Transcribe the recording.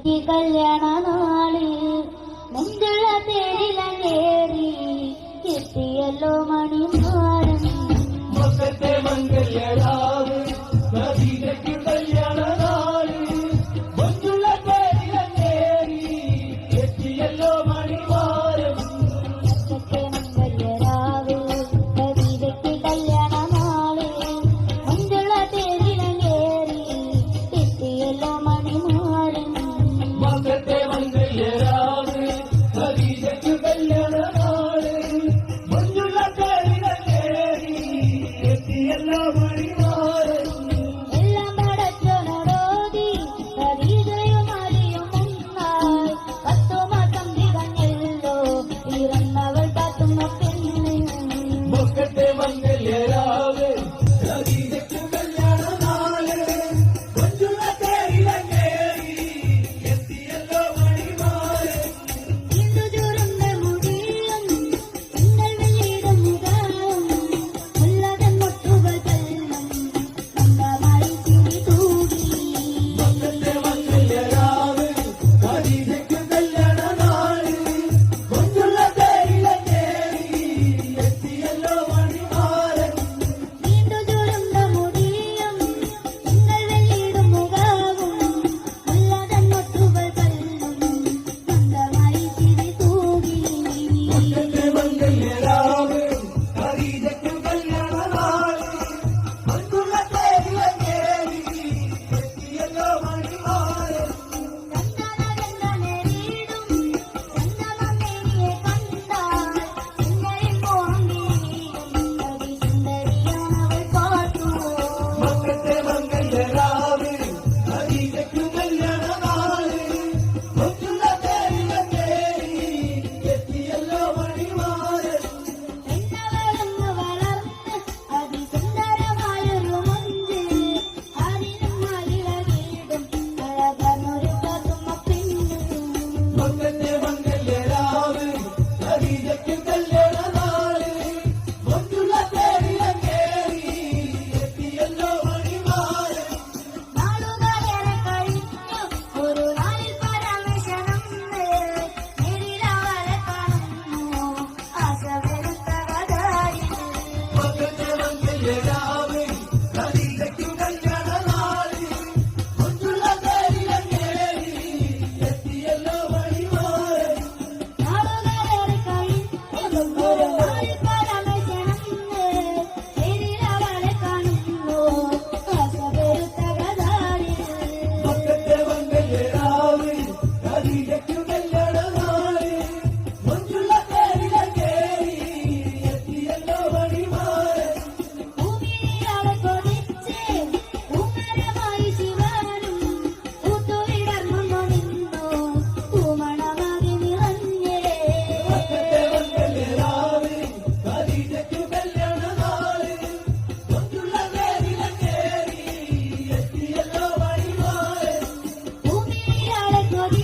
ഖദീജയ്ക്ക് കല്യാണ നാള് മുഞ്ചുള്ള തേരിലേറി എത്തിയല്ലോ മണിമാരൻ മക്കത്തെ മംഗല്യരാവ് ഖദീജയ്ക്ക് കല്യാണ നാള് മുഞ്ചുള്ള തേരിലേറി എത്തിയല്ലോ മണിമാരൻ മക്കത്തെ മംഗല്യരാവ് ഖദീജയ്ക്ക് കല്യാണ നാള് മുഞ്ചുള്ള തേരിലേറി എത്തിയല്ലോ മണിമാരൻ മക്കത്തെ മംഗല്യരാവ് ഖദീജയ്ക്ക് കല്യാണ നാള് മുഞ്ചുള്ള തേരിലേറി എത്തിയല്ലോ മണിമാരൻ എല്ലാം പടച്ചോനോടോതി ഖദീജയും അലിയും ഒന്നായി 10 മാസം തികഞ്ഞല്ലോ പിറന്നവൾ പാത്തുമ്മ പെണ്ണ് മക്കത്തെ മംഗല്യരാവ് ഖദീജയ്ക്ക് കല്യാണ നാള് മുഞ്ചുള്ള തേരിലേറി എത്തിയല്ലോ മണിമാരൻ ഇന്നു ചുരുണ്ട മുടിയും നിങ്ങൾ വെള്ളിയിടും മുഖവും ഉള്ളതൻ മുട്ടുകൾ ചെല്ലും സ്വന്തമായി ചിരി തൂകി മക്കത്തെ മംഗല്യരാവ് ഖദീജയ്ക്ക് കല്യാണ നാള് മുഞ്ചുള്ള തേരിലേറി എത്തിയല്ലോ മണിമാരൻ നീണ്ടു ചുരുണ്ട മുടിയും നിങ്ങൾ വെള്ളിയിടും മുഖവും ഉള്ളതൻ മുട്ടുകൾ ചെല്ലും സ്വന്തമായി ചിരി തൂകി മക്കത്തെ മംഗല്യരാവ് ഖദീജയ്ക്ക് കല്യാണ നാള് മുഞ്ചുള്ള തേരിലേറി എത്തിയല്ലോ മണിമാരൻ ചന്ദനഗന്ധനേരിടും ചന്ദനമേനിയെ കണ്ടാൽ ചിന്നയിൽ മോഹം അതിസുന്ദരിയാണവൾ പാട്ടു മക്കത്തെ മംഗല്യരാവ് ഖദീജയ്ക്ക് കല്യാണ നാള് മുഞ്ചുള്ള തേരിലേറി എത്തിയല്ലോ മണിമാരൻ എന്നവളൊന്ന് വളർന്ന് അതിസുന്ദരമായൊരു മഞ്ച് അതിനും മലിളകീടും അഴകനൊരു പതുമ പെണ്ണ് മക്കത്തെ മംഗല്യരാവ് ഖദീജയ്ക്ക് കല്യാണ നാള് മുഞ്ചുള്ള തേരിലേറി എത്തിയല്ലോ മണിമാരൻ നാളുകളേറെ കഴിഞ്ഞു ഒരു നാളിൽ പരമേശ്വരൻ നേരിലവളെ കാണുന്നു ആശ വെറുത്ത കഥാരി മക്കത്തെ മംഗല്യരാവ് ഖദീജയ്ക്ക് കല്യാണ നാള് മുഞ്ചുള്ള തേരിലേറി എത്തിയല്ലോ മണിമാരൻ നാളുകളേറെ കഴിഞ്ഞു ഒരു നാളിൽ പരമേശ്വരൻ നേരിലവളെ കാണുന്നു ആശ വെറുത്ത കഥാരി മക്കത്തെ മംഗല്യരാവ് ഖദീജയ്ക്ക് കല്യാണ നാള് മുഞ്ചുള്ള തേരിലേറി എത്തിയല്ലോ മണിമാരൻ ഭൂമിയിലാളെ കൊതിച്ച് പൂമരമായി ശിവനും പൂത്തുവിടർന്നു നിന്നു പൂമണമാകി നിറഞ്ഞേ മക്കത്തെ മംഗല്യരാവ് ഖദീജയ്ക്ക് കല്യാണ നാള് മുഞ്ചുള്ള തേരിലേറി എത്തിയല്ലോ മണിമാരൻ ഭൂമിയിലാളെ കൊതിച്ച്